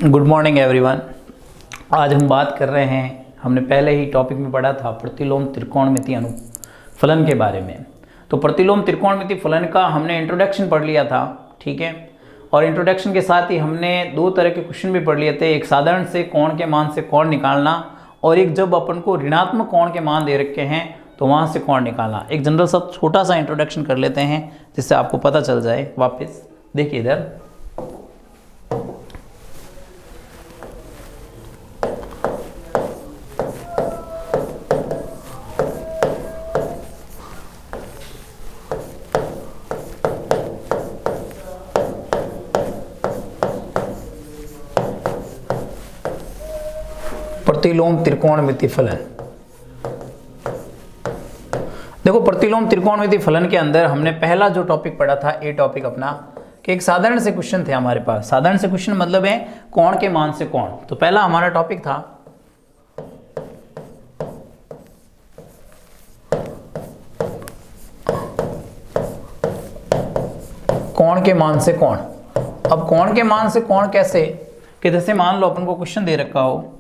Good morning everyone. आज हम बात कर रहे हैं, हमने पहले ही टॉपिक में पढ़ा था प्रतिलोम त्रिकोणमिति अनुफलन के बारे में। तो प्रतिलोम त्रिकोणमिति फलन का हमने इंट्रोडक्शन पढ़ लिया था, ठीक है। और इंट्रोडक्शन के साथ ही हमने दो तरह के क्वेश्चन भी पढ़ लिए थे, एक साधारण से कोण के मान से कोण निकालना और एक जब अपन को ऋणात्मक कोण के मान दे रखे हैं तो वहाँ से कोण निकालना। एक जनरल सब छोटा सा इंट्रोडक्शन कर लेते हैं जिससे आपको पता चल जाए। वापस देखिए इधर, प्रतिलोम त्रिकोणमिति फलन। देखो, प्रतिलोम त्रिकोणमिति फलन के अंदर हमने पहला जो टॉपिक पढ़ा था, ये टॉपिक अपना कि एक साधारण से क्वेश्चन थे हमारे पास। साधारण से क्वेश्चन मतलब है कोण के मान से कोण। तो पहला हमारा टॉपिक था कोण के मान से कोण। अब कोण के मान से कोण कैसे, कि जैसे मान लो अपन को क्वेश्चन दे रखा हो,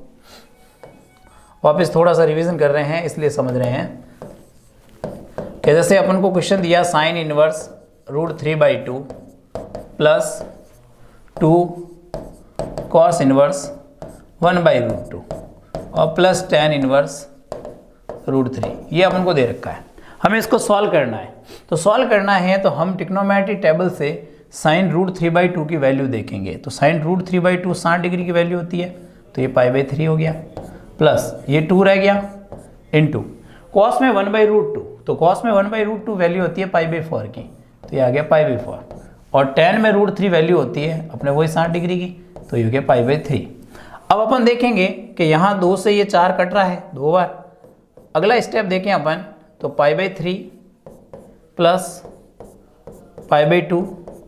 वापस थोड़ा सा रिवीजन कर रहे हैं इसलिए समझ रहे हैं कि जैसे अपन को क्वेश्चन दिया sine inverse √3/2 plus 2 cos inverse 1/√2 और प्लस tan इनवर्स √3, ये अपन को दे रखा है। हमें इसको सॉल्व करना है। तो सॉल्व करना है तो हम ट्रिग्नोमेट्रिक टेबल से साइन √3/2 की वैल्यू देखेंगे। तो साइन √3/2 60 डिग्री की वैल्यू होती है, तो ये π/3 हो गया, प्लस ये 2 रह गया इंटू कॉस में 1/√2। तो कॉस में 1/√2 वैल्यू होती है π/4 की, तो ये आ गया π/4। और tan में √3 वैल्यू होती है अपने वही 60 डिग्री की, तो ये हो गया π/3। अब अपन देखेंगे कि यहाँ 2 से ये 4 कट रहा है 2 बार। अगला स्टेप देखें अपन, तो π/3 प्लस π/2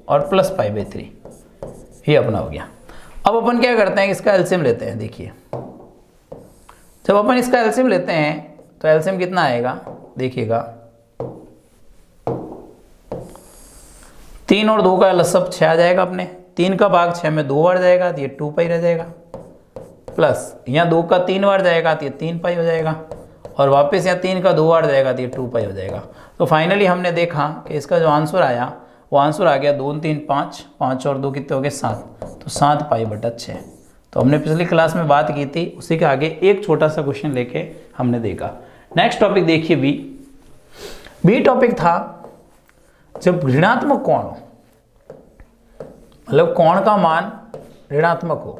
और प्लस π/3, ये अपना हो गया। अब अपन क्या करते हैं, इसका एलसीएम लेते हैं। देखिए, जब अपन इसका एलसीएम लेते हैं तो एलसीएम कितना आएगा, देखिएगा 3 और 2 का लसअप 6 आ जाएगा अपने। 3 का भाग 6 में 2 बार जाएगा तो ये 2π रह जाएगा, प्लस यहाँ 2 का 3 बार जाएगा तो ये 3π हो जाएगा, और वापस यहाँ 3 का 2 बार जाएगा तो ये 2π हो जाएगा। तो फाइनली हमने देखा कि इसका जो आंसर आया वो आंसर आ गया 2 3 5, 5 और 2 कितने हो गए 7, तो 7π/6। तो हमने पिछली क्लास में बात की थी, उसी के आगे एक छोटा सा क्वेश्चन लेके हमने देखा। नेक्स्ट टॉपिक देखिए बी टॉपिक था जब ऋणात्मक कोण हो, मतलब कोण का मान ऋणात्मक हो।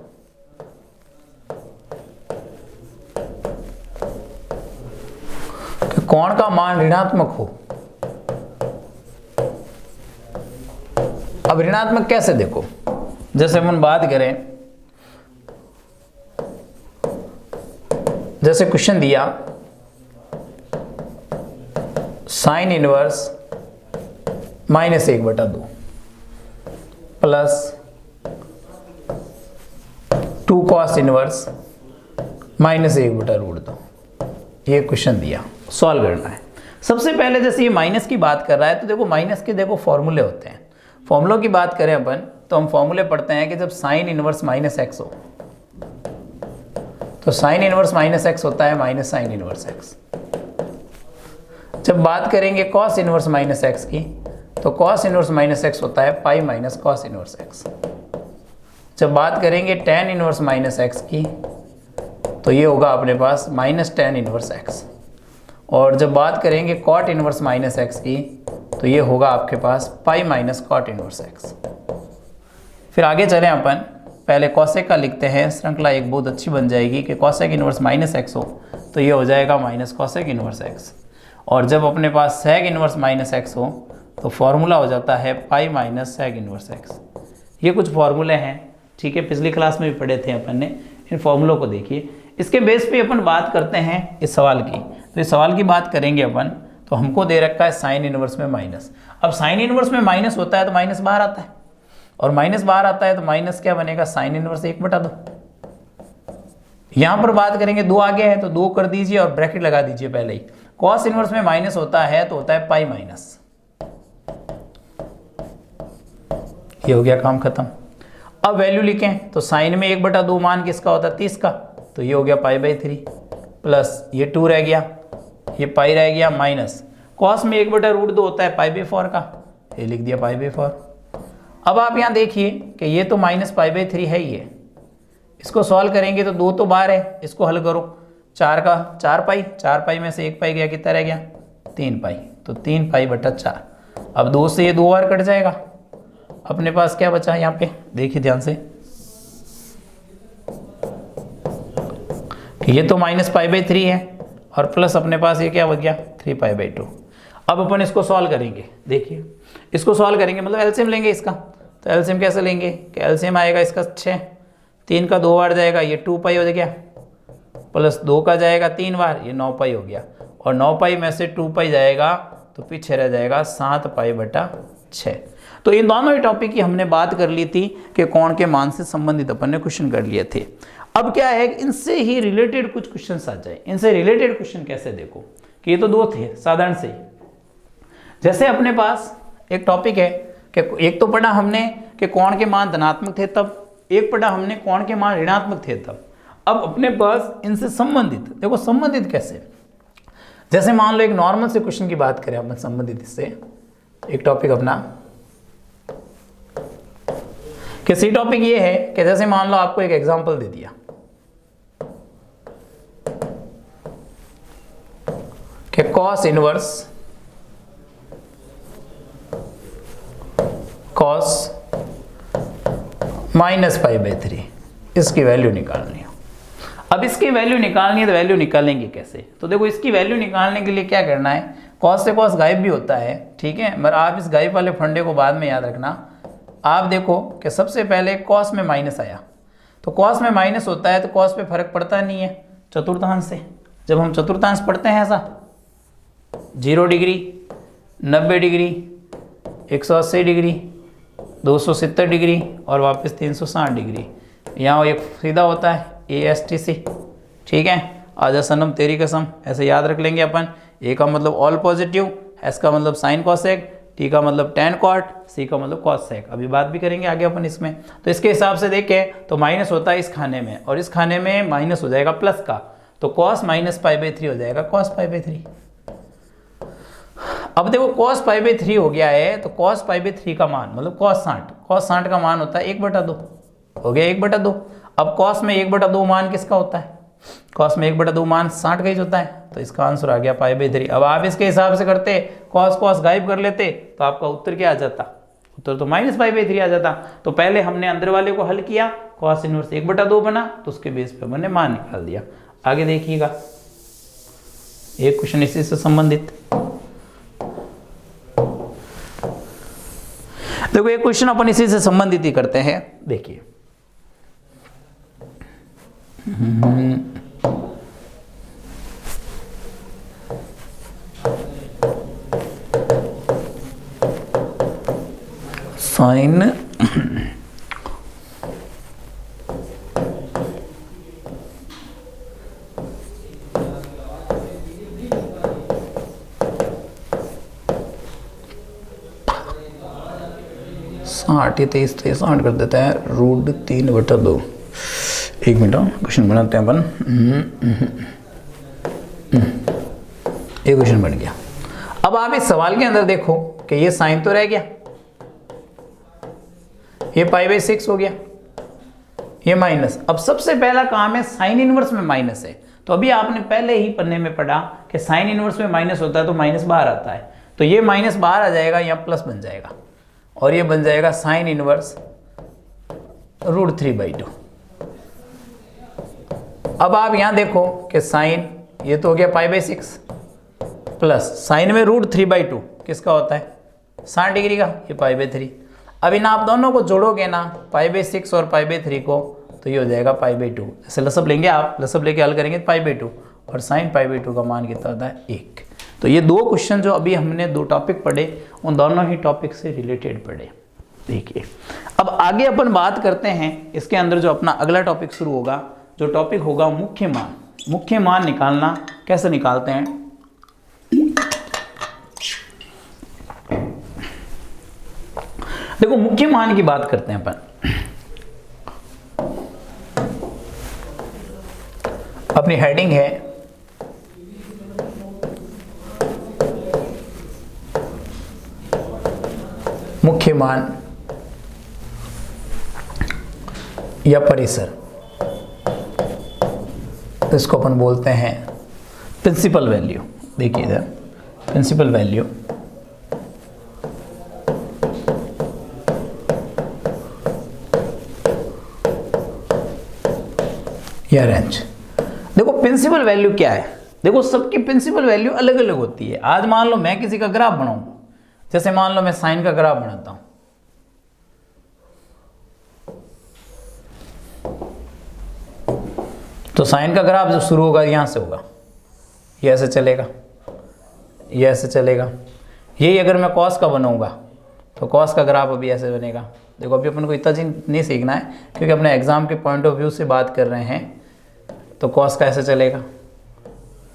कोण का मान ऋणात्मक हो। अब ऋणात्मक कैसे देखो, जैसे हम बात करें, जैसे क्वेश्चन दिया sine inverse -1/2 plus 2 cos inverse -1/√2, ये क्वेश्चन दिया, सॉल्व करना है। सबसे पहले जैसे ये माइनस की बात कर रहा है तो देखो माइनस के देखो फॉर्मूले होते हैं। फॉर्मूलों की बात करें अपन तो हम फॉर्मूले पढ़ते हैं कि जब साइन इनवर्स -x हो तो साइन इनवर्स -x होता है माइनस साइन इनवर्स x। जब बात करेंगे कॉस इनवर्स -x की तो कॉस इनवर्स -x होता है pi minus cos inverse x। जब बात करेंगे tan इनवर्स -x की तो ये होगा अपने पास माइनस tan इनवर्स x। और जब बात करेंगे कॉट इनवर्स -x की तो ये होगा आपके पास pi minus cot inverse x। फिर आगे चलें अपन, पहले कॉसेक का लिखते हैं, श्रृंखला एक बहुत अच्छी बन जाएगी कि कॉसेक इनवर्स -x हो तो ये हो जाएगा माइनस कॉसेक इनवर्स x। और जब अपने पास सेक इनवर्स -x हो तो फॉर्मूला हो जाता है pi minus sec inverse x। ये कुछ फॉर्मूले हैं, ठीक है, पिछली क्लास में भी पढ़े थे अपन ने। इन फॉर्मूलों को देखिए, इसके बेस पे अपन बात करते हैं इस सवाल की। तो इस सवाल की बात करेंगे अपन, तो हमको दे रखा है साइन इनवर्स में माइनस। अब साइन इनवर्स में माइनस होता है तो माइनस बाहर आता है, और माइनस बाहर आता है तो माइनस क्या बनेगा, साइन इनवर्स 1/2। यहां पर बात करेंगे 2 आगे है तो 2 कर दीजिए और ब्रैकेट लगा दीजिए पहले ही। कॉस इनवर्स में माइनस होता है तो होता है पाई माइनस, ये हो गया काम खत्म। अब वैल्यू लिखें तो साइन में 1/2 मान किसका होता है 30 का, तो ये हो गया π/3 प्लस ये 2 रह गया, ये पाई रह गया माइनस कॉस में 1/√2 होता है π/4 का, ये लिख दिया π/4। अब आप यहाँ देखिए कि ये तो माइनस π/3 है ही है, इसको सॉल्व करेंगे तो 2 तो बाहर है, इसको हल करो 4 का 4 पाई में से 1 पाई गया, कितना रह गया 3 पाई, तो 3 π/4। अब 2 से ये 2 बार कट जाएगा, अपने पास क्या बचा यहाँ पे देखिए ध्यान से, ये तो माइनस π/3 है और प्लस अपने पास ये क्या बच गया 3π/2। अब अपन इसको सॉल्व करेंगे, देखिए इसको सॉल्व करेंगे मतलब एलसीएम लेंगे इसका, तो एलसीएम कैसे लेंगे कि एलसीएम आएगा इसका 6, 3 का 2 बार जाएगा ये 2 पाई हो गया, प्लस 2 का जाएगा 3 बार ये 9 पाई हो गया, और 9 पाई में से 2 पाई जाएगा तो पीछे रह जाएगा 7π/6। तो इन दोनों ही टॉपिक की हमने बात कर ली थी कि कोण के मान से संबंधित अपन ने क्वेश्चन कर लिए थे। अब क्या है इनसे ही रिलेटेड कुछ क्वेश्चन आ जाए, इनसे रिलेटेड क्वेश्चन कैसे देखो कि ये तो 2 थे साधारण से, जैसे अपने पास एक टॉपिक है कि एक तो पढ़ा हमने कि कोण के मान धनात्मक थे तब, एक पढ़ा हमने कोण के मान ऋणात्मक थे तब। अब अपने पास इनसे संबंधित देखो, संबंधित कैसे, जैसे मान लो एक नॉर्मल से क्वेश्चन की बात करें अपन संबंधित इससे, एक टॉपिक अपना कि सी टॉपिक ये है कि जैसे मान लो आपको एक एग्जांपल दे दिया कि cos इनवर्स cos -π/3 इसकी वैल्यू निकालनी है। अब इसकी वैल्यू निकालनी है तो वैल्यू निकालेंगे कैसे, तो देखो इसकी वैल्यू निकालने के लिए क्या करना है, cos से cos गायब भी होता है, ठीक है, मगर आप इस गायब वाले फंडे को बाद में याद रखना। आप देखो कि सबसे पहले cos में माइनस आया, तो cos में माइनस होता है तो cos पे फर्क पड़ता नहीं है चतुर्थांश से, जब हम चतुर्थांश पढ़ते हैं ऐसा 0 डिग्री 90 डिग्री 180 डिग्री 270 डिग्री और वापस 360 डिग्री, यहाँ एक सीधा होता है ASTC, ठीक है, आजा सनम तेरी कसम, ऐसे याद रख लेंगे अपन। A का मतलब ऑल पॉजिटिव, S का मतलब साइन कॉसेक, T का मतलब टेन कॉट, C का मतलब कॉस सेक, अभी बात भी करेंगे आगे अपन इसमें। तो इसके हिसाब से देखें तो माइनस होता है इस खाने में और इस खाने में माइनस हो जाएगा प्लस का, तो cos -π/3 हो जाएगा cos π/3। अब देखो cos π/3 हो गया है तो cos π/3 का मान मतलब cos 60 का मान होता है 1/2, हो गया 1/2। अब cos में 1/2 मान किसका होता है, cos में 1/2 मान 60 का ही होता है, तो इसका आंसर आ गया π/3। अब आप इसके हिसाब से करते cos गायब कर लेते तो आपका उत्तर क्या आ जाता, उत्तर तो -π/3 आ जाता। तो पहले हमने अंदर वाले को हल किया, cos इनवर्स 1/2 बना तो उसके बेस पे हमने मान निकाल दिया। आगे देखिएगा एक क्वेश्चन इसी से संबंधित, देखो एक क्वेश्चन अपन इसी से संबंधित ही करते हैं, देखिए साइन साठ ये 23 तो 60 कर देता है √3/2। एक मिनट क्वेश्चन बनाते हैं अपन। ये क्वेश्चन बन गया। अब आप इस सवाल के अंदर देखो कि ये साइन तो रह गया, ये π/6 हो गया, ये माइनस। अब सबसे पहला काम है साइन इनवर्स में माइनस है, तो अभी आपने पहले ही पन्ने में पढ़ा कि साइन इनवर्स में माइनस होता है तो माइनस बाहर आता है, तो ये माइनस बाहर आ जाएगा, यहाँ प्लस बन जाएगा और ये बन जाएगा साइन इनवर्स √3/2। अब आप यहां देखो कि साइन ये तो हो गया π/6 प्लस साइन में √3/2 किसका होता है 60 डिग्री का, ये π/3। अब इन आप दोनों को जोड़ोगे ना π/6 और π/3 को, तो ये हो जाएगा π/2। ऐसे लसब लेंगे आप, लसब लेके हल करेंगे π/2 और साइन π/2 का मान कितना होता है 1। तो ये दो क्वेश्चन जो अभी हमने दो टॉपिक पढ़े उन दोनों ही टॉपिक से रिलेटेड पढ़े। देखिए अब आगे अपन बात करते हैं, इसके अंदर जो अपना अगला टॉपिक शुरू होगा, जो टॉपिक होगा मुख्य मान। मुख्य मान निकालना कैसे निकालते हैं, देखो मुख्य मान की बात करते हैं अपन। अपनी हेडिंग है मुख्य मान या परिसर, तो इसको अपन बोलते हैं प्रिंसिपल वैल्यू। देखिए इधर प्रिंसिपल वैल्यू या रेंज। देखो प्रिंसिपल वैल्यू क्या है, देखो सबकी प्रिंसिपल वैल्यू अलग अलग होती है। आज मान लो मैं किसी का ग्राफ बनाऊं, जैसे मान लो मैं साइन का ग्राफ बनाता हूं, तो साइन का ग्राफ जो शुरू होगा यहां से होगा, ये ऐसे चलेगा, ये ऐसे चलेगा। यही अगर मैं कॉस का बनाऊंगा तो कॉस का ग्राफ अभी ऐसे बनेगा। देखो अभी अपन को इतना चीज नहीं सीखना है क्योंकि अपने एग्जाम के पॉइंट ऑफ व्यू से बात कर रहे हैं। तो कॉस का ऐसे चलेगा,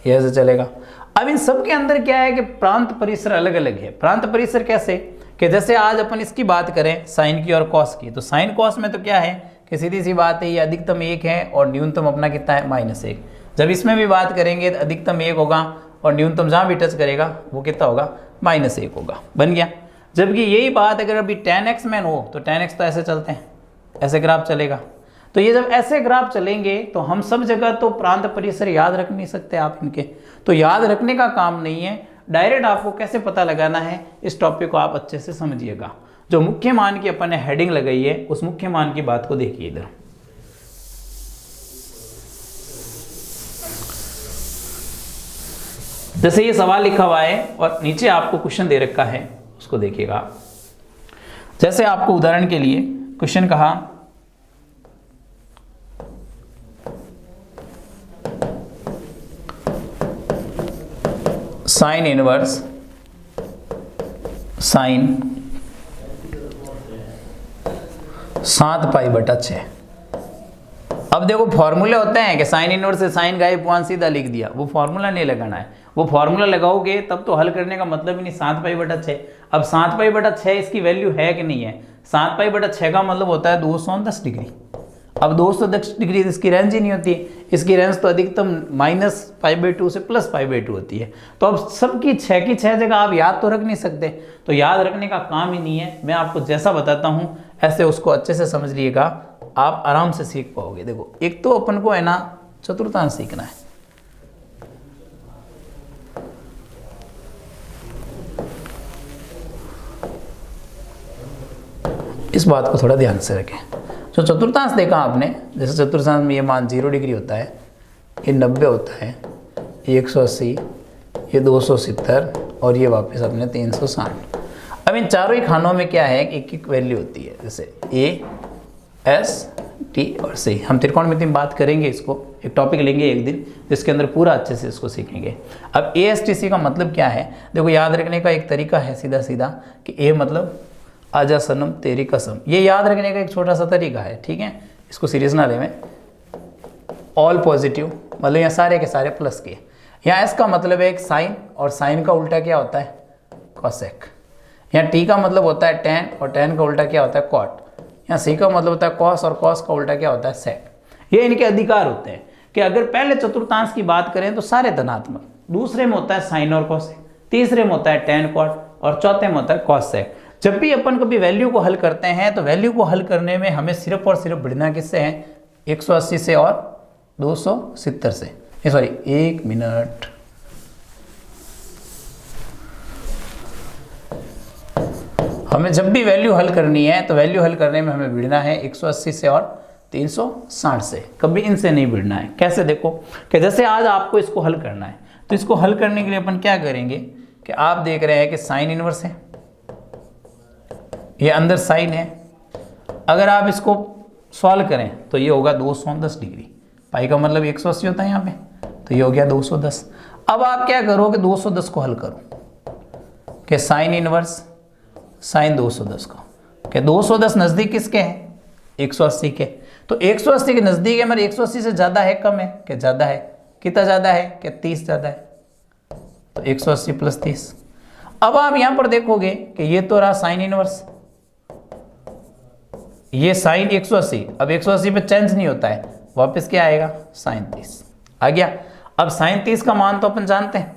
ये ऐसे चलेगा। अब इन सब के अंदर क्या है कि प्रांत परिसर अलग अलग है। प्रांत परिसर कैसे कि जैसे आज अपन इसकी बात करें साइन की और कॉस की, तो साइन कॉस में तो क्या है कि सीधी सी बात है, ये अधिकतम 1 है और न्यूनतम अपना कितना है -1। जब इसमें भी बात करेंगे तो अधिकतम 1 होगा और न्यूनतम जहाँ भी टच करेगा वो कितना होगा, -1 होगा। बन गया। जबकि यही बात अगर अभी tan x में हो तो tan x तो ऐसे चलते हैं, ऐसे ग्राफ चलेगा। तो ये जब ऐसे ग्राफ चलेंगे तो हम सब जगह तो प्रांत परिसर याद रख नहीं सकते आप इनके, तो याद रखने का काम नहीं है, डायरेक्ट आपको कैसे पता लगाना है इस टॉपिक को आप अच्छे से समझिएगा। जो मुख्य मान की अपन ने हेडिंग लगाई है उस मुख्य मान की बात को देखिए इधर। जैसे ये सवाल लिखा हुआ है और नीचे आपको क्वेश्चन दे रखा है, उसको देखिएगा। जैसे आपको उदाहरण के लिए क्वेश्चन कहा साइन इनवर्स साइन 7π/6। अब देखो फॉर्मूले होते हैं कि साइन इनवर्स से साइन गायब वन सीधा लिख दिया, वो फॉर्मूला नहीं लगाना है। वो फॉर्मूला लगाओगे तब तो हल करने का मतलब ही नहीं। 7π/6, अब 7π/6 इसकी वैल्यू है कि नहीं है। 7π/6 का मतलब होता है 210 डिग्री। अब 210 डिग्री इसकी रेंज ही नहीं होती, इसकी रेंज तो अधिकतम -π/2 से +π/2 होती है। तो अब सबकी 6 की 6 जगह आप याद तो रख नहीं सकते, तो याद रखने का काम ही नहीं है। मैं आपको जैसा बताता हूँ ऐसे उसको अच्छे से समझ लीजिएगा, आप आराम से सीख पाओगे। देखो एक तो अपन को है ना चतुर्थांश सीखना है। इस बात को थोड़ा ध्यान से रखें। जो चतुर्थांश देखा आपने, जैसे चतुर्थांश में ये मान 0 डिग्री होता है, ये 90 होता है, ये 180, ये 270 और ये वापस अपने 360। अब इन चारों ही खानों में क्या है, एक एक वैल्यू होती है, जैसे ए, एस, टी और सी। हम त्रिकोणमिति में बात करेंगे, इसको एक टॉपिक लेंगे एक दिन जिसके अंदर पूरा अच्छे से इसको सीखेंगे। अब ए, एस, टी, सी का मतलब क्या है, देखो याद रखने का एक तरीका है सीधा सीधा कि ए मतलब आजा सनम तेरी कसम, ये याद रखने का एक छोटा सा तरीका है, ठीक है। इसको सीरियस ना ले। में ऑल पॉजिटिव मतलब यहाँ सारे के सारे प्लस के। यहाँ एस का मतलब है एक साइन, और साइन का उल्टा क्या होता है, कॉसेक। यहाँ टी का मतलब होता है टेन, और टेन का उल्टा क्या होता है, कॉट। यहाँ सी का मतलब होता है कॉस, और कॉस का उल्टा क्या होता है, सेक। ये इनके अधिकार होते हैं कि अगर पहले चतुर्थांश की बात करें तो सारे धनात्मक, दूसरे में होता है साइन और कॉसेक, तीसरे में होता है टेन कॉट, और चौथे में होता है कॉस सेक। जब भी अपन कभी वैल्यू को हल करते हैं तो वैल्यू को हल करने में हमें सिर्फ और सिर्फ बढ़ना किससे है, 180 से और 270 से। सॉरी, एक मिनट, हमें जब भी वैल्यू हल करनी है तो वैल्यू हल करने में हमें भिड़ना है 180 से और 360 से, कभी इनसे नहीं भिड़ना है। कैसे, देखो कि जैसे आज आपको इसको हल करना है, तो इसको हल करने के लिए अपन क्या करेंगे कि आप देख रहे हैं कि साइन इनवर्स है, ये अंदर साइन है। अगर आप इसको सॉल्व करें तो ये होगा 210 डिग्री, पाई का मतलब 180 होता है यहाँ पे, तो ये हो गया 210। अब आप क्या करोगे, 210 को हल करो कि साइन इनवर्स साइन 210 को, कि 210 नज़दीक किसके हैं, 180 के। तो 180 के नज़दीक है, मतलब 180 से ज़्यादा है कम है, कि ज़्यादा है, कितना ज़्यादा है, कि 30 ज़्यादा है, तो 180 + 30। अब आप यहाँ पर देखोगे कि ये तो रहा साइन इनवर्स, ये साइन 180, अब 180 पे चेंज नहीं होता है, वापस क्या आएगा, साइन 30। आ गया। अब साइन 30 का मान तो अपन जानते हैं,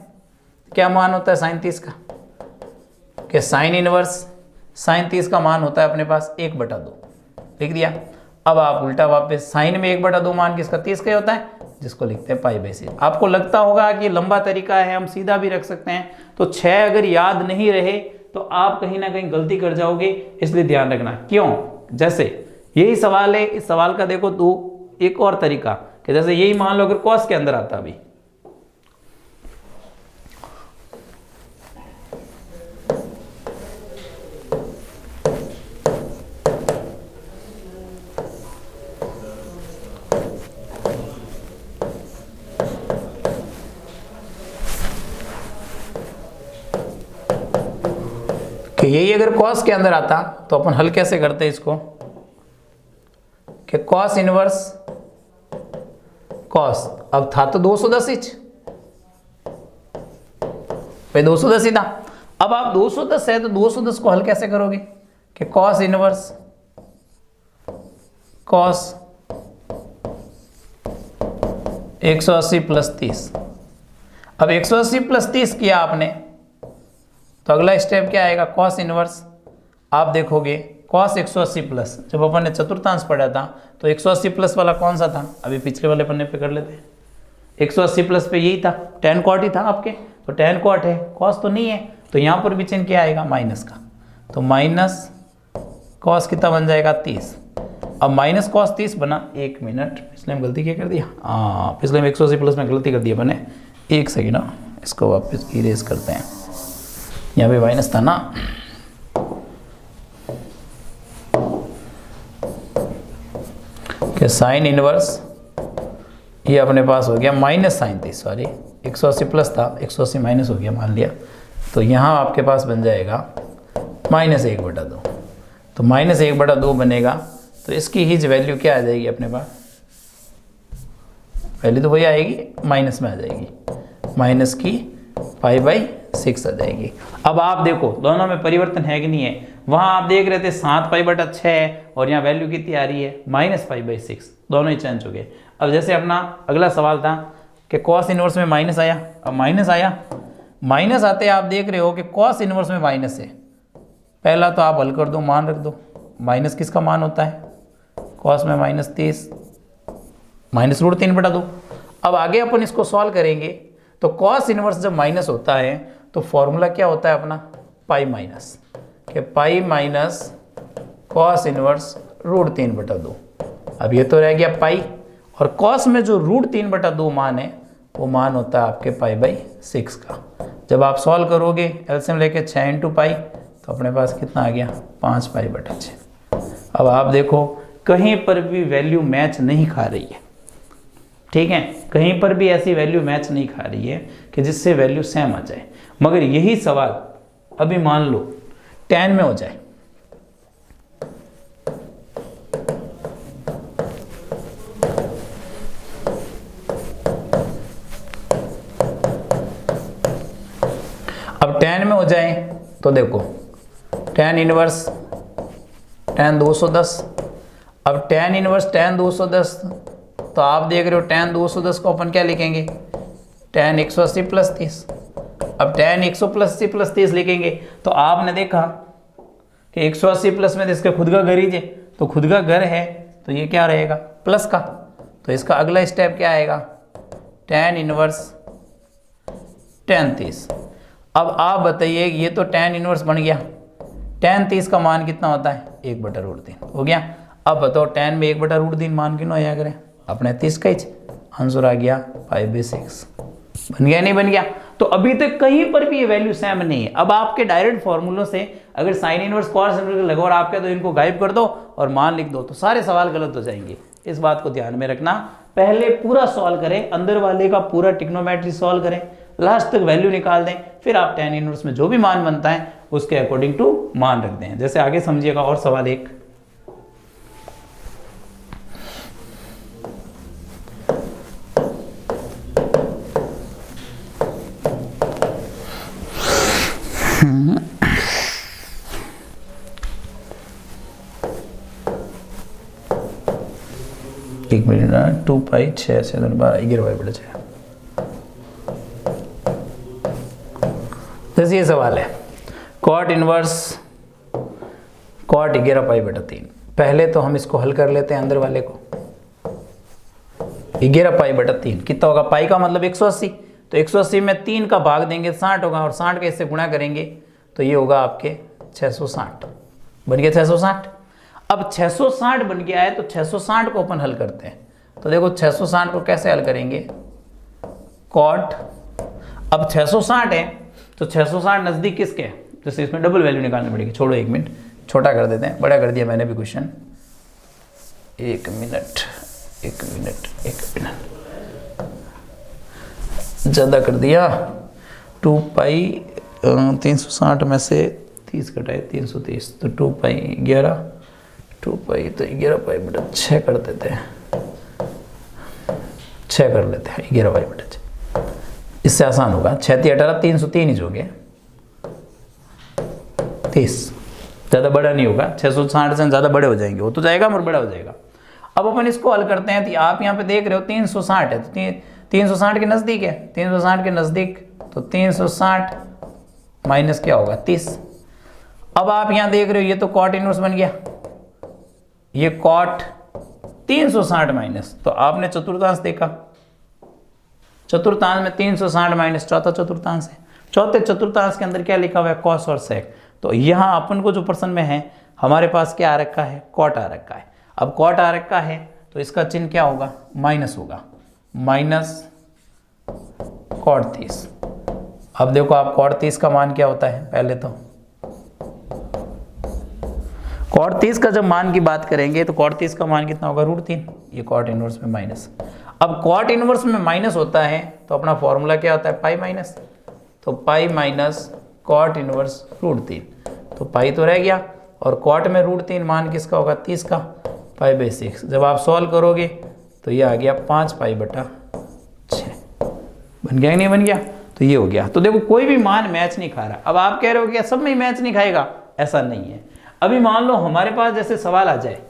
क्या मान होता है साइन 30 का, कि साइन इनवर्स साइन 30 का मान होता है अपने पास 1/2, लिख दिया। अब आप उल्टा वापस साइन में 1/2 मान किसका 30 का ही होता है, जिसको लिखते हैं π/6। आपको लगता होगा कि लंबा तरीका है, हम सीधा भी रख सकते हैं, तो 6 अगर याद नहीं रहे तो आप कहीं ना कहीं गलती कर जाओगे, इसलिए ध्यान रखना। क्यों, जैसे यही सवाल है, इस सवाल का देखो तो एक और तरीका, कि जैसे यही मान लो अगर कॉस के अंदर आता अभी, कि यही अगर कॉस के अंदर आता तो अपन हल कैसे करते हैं इसको, कि कॉस इनवर्स कॉस, अब था तो 210 इंच भाई, 210 ही था। अब आप 210 है तो 210 को हल कैसे करोगे, कि कॉस इनवर्स कॉस 180 + 30। अब 180 + 30 किया आपने, तो अगला स्टेप क्या आएगा, कॉस इनवर्स। आप देखोगे कॉस 180 प्लस, जब अपन ने चतुर्थांश पढ़ा था तो 180 प्लस वाला कौन सा था, अभी पिछले वाले पन्ने पे कर लेते हैं। 180 प्लस पे यही था, tan cot ही था आपके, तो tan cot है, कॉस तो नहीं है, तो यहाँ पर भी चिन्ह क्या आएगा, माइनस का। तो माइनस कॉस कितना बन जाएगा 30। अब माइनस कॉस 30 बना, 1 मिनट, पिछले में गलती क्या कर दिया, हाँ पिछले में 180 प्लस में गलती कर दिया बने, 1 सेकेंड ना, इसको वापस इरेज करते हैं, यहाँ पे माइनस था ना। कि साइन इनवर्स ये अपने पास हो गया माइनस साइन 30, सॉरी 180 प्लस था, 180 माइनस हो गया मान लिया, तो यहाँ आपके पास बन जाएगा -1/2। तो -1/2 बनेगा, तो इसकी ही वैल्यू क्या आ जाएगी अपने पास, वैल्यू तो वही आएगी, माइनस में आ जाएगी, माइनस की π/6 आ जाएगी। अब आप देखो दोनों में परिवर्तन है कि नहीं है, वहाँ आप देख रहे थे 7π/6 और यहाँ वैल्यू कितनी आ रही है -π/6, दोनों ही चेंज हो गए। अब जैसे अपना अगला सवाल था कि कॉस इनवर्स में माइनस आया, अब माइनस आया, माइनस आते आप देख रहे हो कि कॉस इनवर्स में माइनस है, पहला तो आप हल कर दो, मान रख दो, माइनस किसका मान होता है, कॉस में -30 -√3/2। अब आगे अपन इसको सॉल्व करेंगे, तो कॉस इनवर्स जब माइनस होता है तो फॉर्मूला क्या होता है अपना, पाई माइनस, कि पाई माइनस कॉस इनवर्स √3/2। अब ये तो रह गया पाई, और कॉस में जो √3/2 मान है वो मान होता है आपके π/6 का। जब आप सॉल्व करोगे एलसीएम लेके 6 × पाई, तो अपने पास कितना आ गया 5π/6। अब आप देखो कहीं पर भी वैल्यू मैच नहीं खा रही है, ठीक है, कहीं पर भी ऐसी वैल्यू मैच नहीं खा रही है कि जिससे वैल्यू सेम आ जाए। मगर यही सवाल अभी मान लो tan में हो जाए, अब tan में हो जाए तो देखो tan इनवर्स tan 210, अब tan इनवर्स tan 210, तो आप देख रहे हो tan 210 को अपन क्या लिखेंगे, tan 180 + 30। अब tan 180 + 30 लिखेंगे, तो आपने देखा कि 180 प्लस में इसके खुद का घर ही है, तो खुद का घर है तो ये क्या रहेगा प्लस का, तो इसका अगला स्टेप क्या आएगा, tan इनवर्स tan 30। अब आप बताइए, ये तो tan इनवर्स बन गया, tan 30 का मान कितना होता है 1/√3 हो गया। अब बताओ tan में 1/√3 मान क्यों आया करें, अपने 30 का ही आंसर आ गया π/6, बन गया नहीं बन गया। तो अभी तक कहीं पर भी ये वैल्यू सेम नहीं है। अब आपके डायरेक्ट फॉर्मूलों से अगर साइन इनवर्स कॉस इनवर्स लगा और आपके, तो इनको गायब कर दो और मान लिख दो, तो सारे सवाल गलत हो जाएंगे। इस बात को ध्यान में रखना, पहले पूरा सॉल्व करें, अंदर वाले का पूरा ट्रिग्नोमेट्री सॉल्व करें, लास्ट तक वैल्यू निकाल दें, फिर आप tan इनवर्स में जो भी मान बनता है उसके अकॉर्डिंग टू मान रख दें। जैसे आगे समझिएगा, और सवाल एक, एक मिनट ना, 2 पाई 6 से 12 11 पाई बटा 6। जैसे ये सवाल है कॉट इनवर्स कॉट 11 पाई बटा 3। पहले तो हम इसको हल कर लेते हैं अंदर वाले को। 11 पाई बटा 3 कितना होगा? पाई का मतलब 180, तो 180 में 3 का भाग देंगे 60 होगा, और 60 के इससे गुणा करेंगे तो ये होगा आपके 660। बन गया 660। अब 660 बन गया है तो 660 को अपन हल करते हैं। तो देखो 660 को कैसे हल करेंगे? कॉट, अब 660 है तो 660 नज़दीक किसके है? जैसे इसमें डबल वैल्यू निकालनी पड़ेगी। छोड़ो एक मिनट, छोटा कर देते हैं, बड़ा कर दिया मैंने भी क्वेश्चन। एक मिनट ज़्यादा कर दिया। 2 पाई 360 में से 30 घटाए 330, तो 2 पाई 11, 2 पाई तो 11 पाई बटा 6 कर देते हैं, 6 कर लेते हैं 11 पाई बटा 6, इससे आसान होगा। 6 × 18 303 ही हो गया, 30, ज़्यादा बड़ा नहीं होगा। 660 से ज़्यादा बड़े हो जाएंगे, वो तो जाएगा मगर बड़ा हो जाएगा। अब अपन इसको हल करते हैं। तो आप यहाँ पे देख रहे हो 360 है, तो 360 के नज़दीक है, 360 के नज़दीक, तो 360 माइनस क्या होगा? 30। अब आप यहाँ देख रहे हो ये तो कॉट इनवर्स बन गया, ये कॉट 360 माइनस, तो आपने चतुर्थांश देखा, चतुर्थांश में 360 माइनस चौथा चतुर्थांश है। चौथे चतुर्थांश के अंदर क्या लिखा हुआ है? कॉस और सेक। तो यहाँ अपन को जो प्रश्न में है हमारे पास क्या आ रखा है? कॉट आ रखा है। अब कॉट आ रखा है तो इसका चिन्ह क्या होगा? माइनस होगा, माइनस कॉट 30। अब देखो आप कॉट 30 का मान क्या होता है? पहले तो कॉट 30 का जब मान की बात करेंगे तो कॉट 30 का मान कितना होगा? √3। ये कॉट इनवर्स में माइनस। अब कॉट इनवर्स में माइनस होता है तो अपना फॉर्मूला क्या होता है? Pi minus. तो पाई माइनस कॉट इनवर्स √3, तो पाई तो रह गया, और कॉट में √3 मान किसका होगा? 30 का, पाई/6। जब आप सॉल्व करोगे तो ये आ गया 5 पाई बटा 6। बन गया कि नहीं बन गया? तो ये हो गया। तो देखो कोई भी मान मैच नहीं खा रहा। अब आप कह रहे हो कि सब में मैच नहीं खाएगा, ऐसा नहीं है। अभी मान लो हमारे पास जैसे सवाल आ जाए,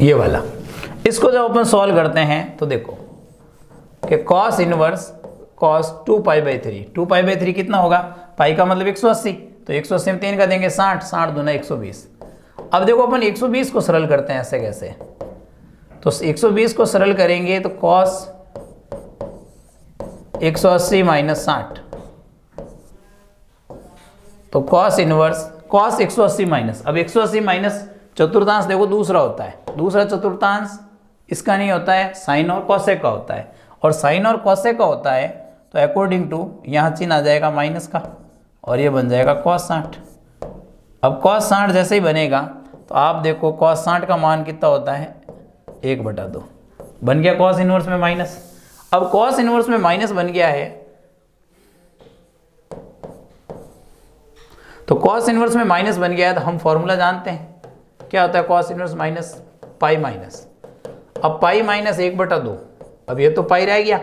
ये वाला, इसको जब अपन सॉल्व करते हैं तो देखो कि कॉस इनवर्स कॉस 2 पाई/3, 2 पाई/3 कितना होगा? पाई का मतलब 180, तो 180 में 3 का देंगे 60, 60 दूना 120। अब देखो अपन 120 को सरल करते हैं ऐसे कैसे, तो 120 को सरल करेंगे तो कॉस 180 माइनस 60, तो कॉस इनवर्स कॉस 180 माइनस, अब 180 माइनस चतुर्थांश देखो दूसरा होता है, दूसरा चतुर्थांश इसका नहीं होता है, साइन और कॉसेक का होता है, और साइन और कॉसेक का होता है तो अकॉर्डिंग टू यहाँ चिन्ह आ जाएगा माइनस का, और ये बन जाएगा कॉस 60। अब कॉस 60 जैसे ही बनेगा तो आप देखो कॉस 60 का मान कितना होता है? 1/2। बन गया कॉस इनवर्स में माइनस। अब कॉस इनवर्स में माइनस बन गया है तो कॉस इनवर्स में माइनस बन गया है तो हम फॉर्मूला जानते हैं क्या होता है? Cos inverse minus pi minus. अब पाई माइनस 1/2, अब ये तो पाई रह गया,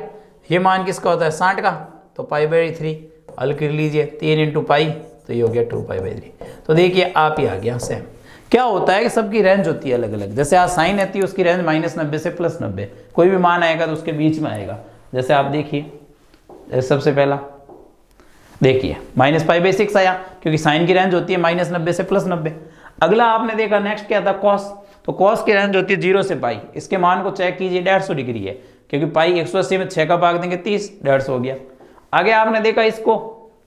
ये मान किसका होता है? 60 का, तो पाई/3 हल कर लीजिए, 3 × पाई तो ये हो गया 2 पाई/3। तो देखिए आप ही आ गया सेम। क्या होता है कि सबकी रेंज होती है अलग अलग, जैसे आज साइन आती है उसकी रेंज -90 से +90, कोई भी मान आएगा तो उसके बीच में आएगा। जैसे आप देखिए सबसे पहला देखिए -पाई/6 आया क्योंकि साइन की रेंज होती है -90 से +90। अगला आपने देखा नेक्स्ट क्या था? कॉस, तो कॉस की रेंज होती है 0 से पाई, इसके मान को चेक कीजिए 150 डिग्री है क्योंकि पाई 180 में 6 का भाग देंगे 30, 150 हो गया। आगे आपने देखा इसको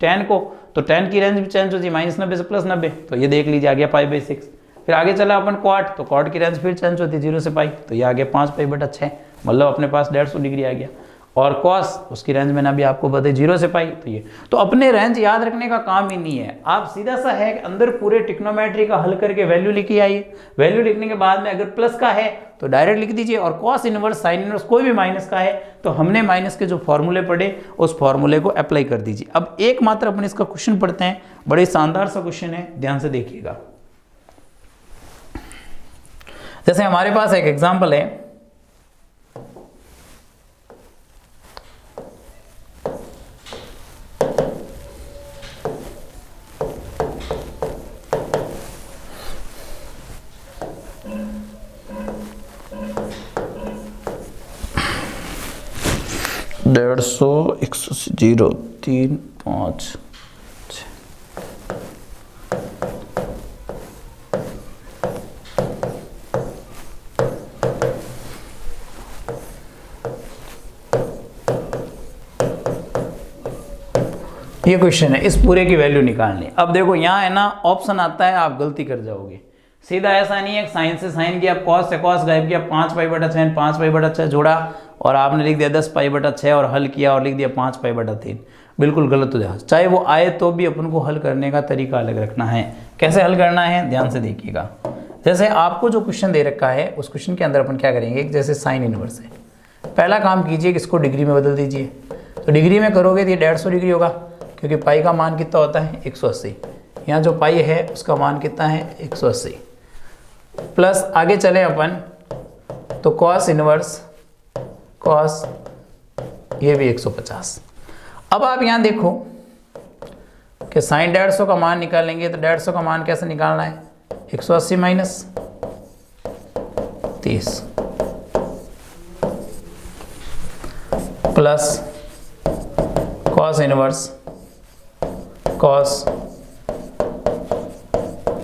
tan को, तो tan की रेंज भी चेंज होती है -90 से +90, तो ये देख लीजिए आ गया पाई/6। फिर आगे चला अपन क्वाट, तो क्वाट की रेंज फिर चेंज होती है 0 से पाई, तो ये आ गया 5 पाई/6, मतलब अपने पास 150 डिग्री आ गया। और कॉस उसकी रेंज मैंने अभी आपको बताई 0 से पाई, तो ये तो अपने रेंज याद रखने का काम ही नहीं है। आप सीधा सा है अंदर पूरे ट्रिग्नोमेट्री का हल करके वैल्यू लिखी आइए, वैल्यू लिखने के बाद में अगर प्लस का है तो डायरेक्ट लिख दीजिए, और कॉस इनवर्स साइन इनवर्स कोई भी माइनस का है तो हमने माइनस के जो फॉर्मूले पढ़े उस फॉर्मूले को अप्लाई कर दीजिए। अब एकमात्र अपन इसका क्वेश्चन पढ़ते हैं, बड़े शानदार सा क्वेश्चन है, ध्यान से देखिएगा। जैसे हमारे पास एक एग्जाम्पल है 150 180 0 3 5 ये क्वेश्चन है, इस पूरे की वैल्यू निकालनी। अब देखो यहाँ है ना ऑप्शन आता है, आप गलती कर जाओगे। सीधा ऐसा नहीं है साइन से साइन किया, कॉस से कॉस गायब किया, 5π/6 5π/6 जोड़ा और आपने लिख दिया 10π/6 और हल किया और लिख दिया 5π/3, बिल्कुल गलत हो जाएगा। चाहे वो आए तो भी अपन को हल करने का तरीका अलग रखना है। कैसे हल करना है ध्यान से देखिएगा। जैसे आपको जो क्वेश्चन दे रखा है उस क्वेश्चन के अंदर अपन क्या करेंगे, जैसे साइन इनवर्स है, पहला काम कीजिए कि इसको डिग्री में बदल दीजिए। तो डिग्री में करोगे तो ये 150 डिग्री होगा, क्योंकि पाई का मान कितना होता है 180। यहाँ जो पाई है उसका मान कितना है 180। प्लस आगे चले अपन तो कॉस इनवर्स कॉस ये भी 150। अब आप यहाँ देखो कि साइन 150 का मान निकालेंगे तो 150 का मान कैसे निकालना है, 180 minus 30 plus cos inverse cos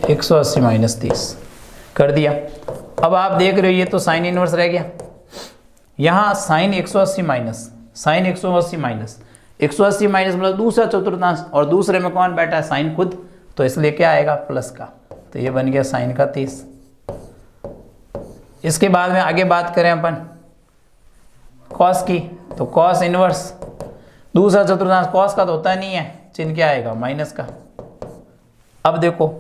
180 minus 30 कर दिया। अब आप देख रहे हो ये तो साइन इनवर्स रह गया, यहाँ sine 180 minus sine 180 minus 180 minus मतलब दूसरा चतुर्थांश, और दूसरे में कौन बैठा है साइन खुद, तो इसलिए क्या आएगा प्लस का, तो ये बन गया साइन का 30। इसके बाद में आगे बात करें अपन कॉस की, तो कॉस इनवर्स दूसरा चतुर्थांश कॉस का तो होता नहीं है, चिन्ह क्या आएगा माइनस का। अब देखो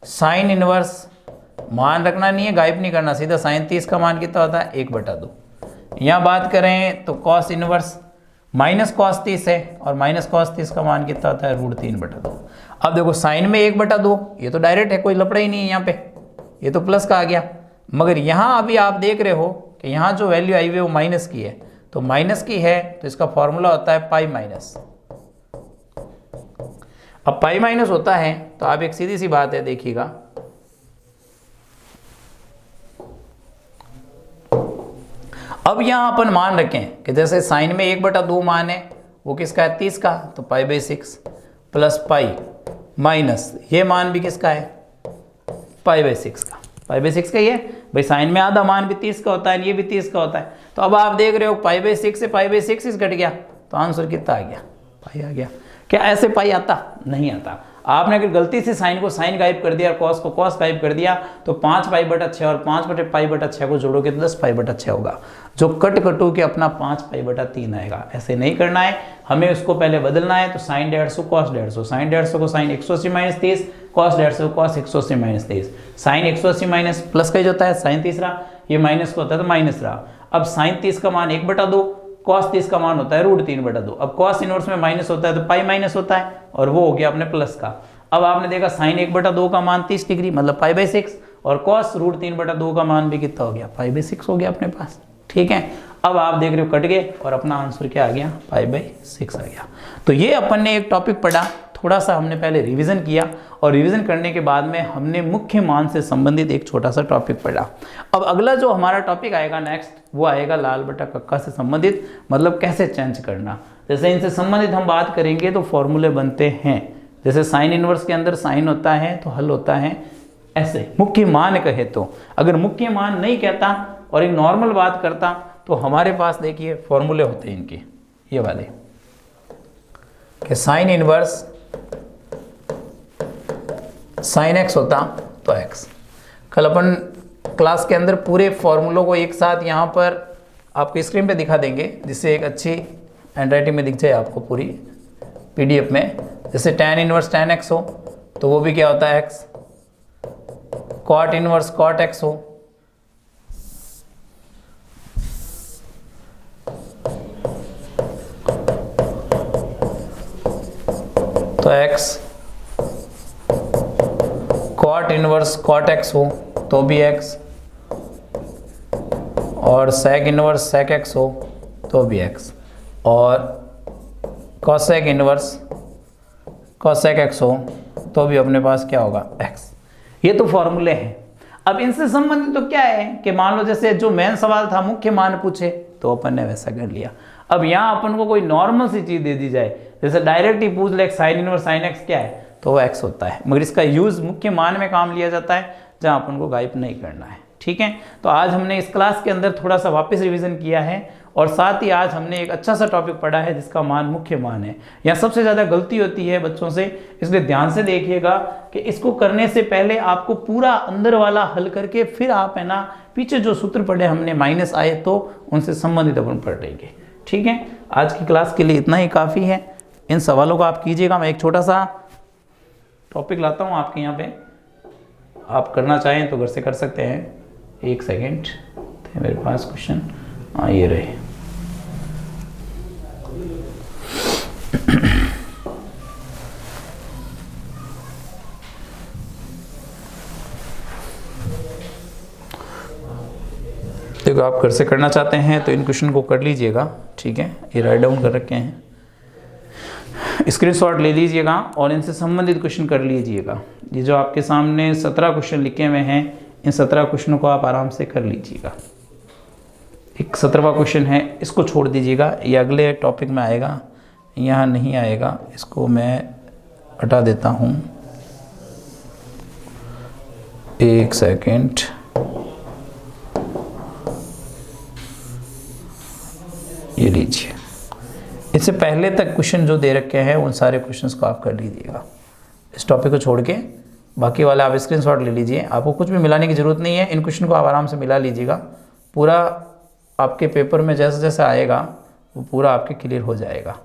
साइन इनवर्स मान रखना नहीं है, गायब नहीं करना, सीधा साइन 30 का मान कितना होता है 1/2। यहाँ बात करें तो कॉस इनवर्स माइनस कॉस 30 है और माइनस कॉस 30 का मान कितना होता है √3/2। अब देखो साइन में 1/2 ये तो डायरेक्ट है, कोई लफड़ा ही नहीं है यहाँ पे, ये तो प्लस का आ गया। मगर यहाँ अभी आप देख रहे हो कि यहाँ जो वैल्यू आई हुई है वो माइनस की है, तो माइनस की है तो इसका फॉर्मूला होता है पाई माइनस। अब पाई माइनस होता है तो आप एक सीधी सी बात है देखिएगा, अब यहां अपन मान रखें कि जैसे साइन में 1/2 मान है वो किसका है 30 का, तो पाई/6 प्लस पाई माइनस ये मान भी किसका है पाई/6 का, पाई/6 का ही है भाई। साइन में आधा मान भी 30 का होता है, ये भी 30 का होता है। तो अब आप देख रहे हो पाई/6 से पाई/6 घट गया तो आंसर कितना आ गया पाई आ गया। क्या ऐसे पाई आता नहीं आता। आपने अगर गलती से साइन को साइन गायब कर दिया और कॉस को कॉस गायब कर दिया तो 5π/6 और 5π/6 को जोड़ोगे तो 10π/6 होगा, जो कट कटो के अपना 5π/3 आएगा। ऐसे नहीं करना है, हमें उसको पहले बदलना है। तो साइन 150 कॉस 150, साइन 150 को sine 180 minus 30, cos 150 cos 180 minus 30। Sine 180 minus plus का ही होता है साइन 30 रहा, ये माइनस का होता है तो माइनस रहा। अब साइन 30 का मान 1/2, कॉस 30 का मान होता है √3/2। अब कॉस इनवर्स में माइनस होता है तो पाई माइनस होता है और वो हो गया अपने प्लस का। अब आपने देखा साइन 1/2 का मान 30 डिग्री मतलब पाई/6 और कॉस √3/2 का मान भी कितना हो गया पाई/6 हो गया अपने पास। ठीक है, अब आप देख रहे हो कट गए और अपना आंसर क्या आ गया पाई/6 आ गया। तो ये अपन ने एक टॉपिक पढ़ा, थोड़ा सा हमने पहले रिवीजन किया और रिवीजन करने के बाद में हमने मुख्य मान से संबंधित एक छोटा सा टॉपिक पढ़ा। अब अगला जो हमारा टॉपिक आएगा नेक्स्ट वो आएगा लाल बटा कक्का से संबंधित, मतलब कैसे चेंज करना। जैसे इनसे संबंधित हम बात करेंगे तो फॉर्मूले बनते हैं। जैसे साइन इनवर्स के अंदर साइन होता है तो हल होता है ऐसे, मुख्य मान कहे तो। अगर मुख्य मान नहीं कहता और एक नॉर्मल बात करता तो हमारे पास देखिए फॉर्मूले होते हैं इनके ये वाले कि साइन इनवर्स साइन x होता तो x। कल अपन क्लास के अंदर पूरे फॉर्मूलों को एक साथ यहाँ पर आपके स्क्रीन पे दिखा देंगे, जिससे एक अच्छी हैंडराइटिंग में दिख जाए आपको पूरी PDF में। जैसे tan इनवर्स tan x हो तो वो भी क्या होता है x, cot inverse cot x हो तो x, cot inverse cot x हो तो भी x, और sec इनवर्स sec x हो तो भी x, और cosec इनवर्स cosec x हो तो भी अपने पास क्या होगा x। ये तो फॉर्मूले हैं। अब इनसे संबंधित तो क्या है कि मान लो जैसे जो मेन सवाल था मुख्य मान पूछे तो अपन ने वैसा कर लिया। अब यहाँ अपन को कोई नॉर्मल सी चीज़ दे दी जाए, जैसे डायरेक्ट ही पूछ ले साइन इनवर्स साइन एक्स क्या है, तो वो एक्स होता है, मगर इसका यूज़ मुख्य मान में काम लिया जाता है जहाँ अपन को गायब नहीं करना है। ठीक है, तो आज हमने इस क्लास के अंदर थोड़ा सा वापस रिवीजन किया है और साथ ही आज हमने एक अच्छा सा टॉपिक पढ़ा है जिसका मान मुख्य मान है। यहाँ सबसे ज़्यादा गलती होती है बच्चों से, इसलिए ध्यान से देखिएगा कि इसको करने से पहले आपको पूरा अंदर वाला हल करके फिर आप है ना पीछे जो सूत्र पढ़े हमने माइनस आए तो उनसे संबंधित अपन पढ़ लेंगे। ठीक है, आज की क्लास के लिए इतना ही काफ़ी है। इन सवालों को आप कीजिएगा। मैं एक छोटा सा टॉपिक लाता हूँ आपके यहाँ पे, आप करना चाहें तो घर से कर सकते हैं। एक सेकेंड थे मेरे पास क्वेश्चन, हाँ ये रहे। देखो आप घर से करना चाहते हैं तो इन क्वेश्चन को कर लीजिएगा। ठीक है, ये राइट डाउन कर रखे हैं, स्क्रीनशॉट ले लीजिएगा और इनसे संबंधित क्वेश्चन कर लीजिएगा। ये जो आपके सामने 17 क्वेश्चन लिखे हुए हैं, इन 17 क्वेश्चनों को आप आराम से कर लीजिएगा। एक 17वां क्वेश्चन है, इसको छोड़ दीजिएगा, ये अगले टॉपिक में आएगा, यहाँ नहीं आएगा, इसको मैं हटा देता हूँ। एक सेकेंड, ये लीजिए। इससे पहले तक क्वेश्चन जो दे रखे हैं उन सारे क्वेश्चंस को आप कर लीजिएगा। इस टॉपिक को छोड़ के बाकी वाले आप स्क्रीनशॉट ले लीजिए, आपको कुछ भी मिलाने की ज़रूरत नहीं है। इन क्वेश्चन को आप आराम से मिला लीजिएगा, पूरा आपके पेपर में जैसे जैसे आएगा वो पूरा आपके क्लियर हो जाएगा।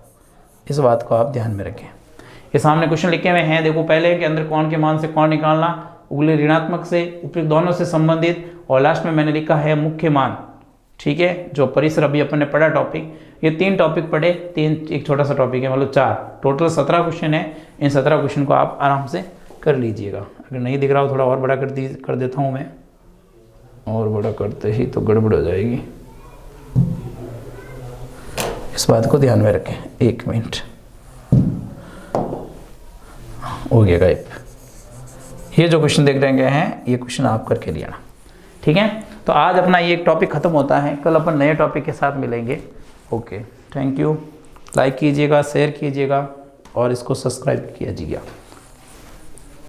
इस बात को आप ध्यान में रखें। ये सामने क्वेश्चन लिखे हुए हैं, देखो पहले के अंदर कौन के मान से कौन निकालना, उगले ऋणात्मक से उपयुक्त दोनों से संबंधित, और लास्ट में मैंने लिखा है मुख्य मान। ठीक है, जो परिसर अभी अपन ने पढ़ा टॉपिक, ये 3 टॉपिक पढ़े, 3 एक छोटा सा टॉपिक है, मतलब 4 टोटल 17 क्वेश्चन है। इन 17 क्वेश्चन को आप आराम से कर लीजिएगा। अगर नहीं दिख रहा हो थोड़ा और बड़ा कर देता हूँ मैं, और बड़ा करते ही तो गड़बड़ हो जाएगी, इस बात को ध्यान में रखें। 1 मिनट हो गया गायब। ये जो क्वेश्चन देख रहे हैं ये क्वेश्चन आप करके ले आना। ठीक है, तो आज अपना ये एक टॉपिक खत्म होता है, कल अपन नए टॉपिक के साथ मिलेंगे। Okay, thank you. लाइक कीजिएगा, शेयर कीजिएगा और इसको सब्सक्राइब कीजिएगा।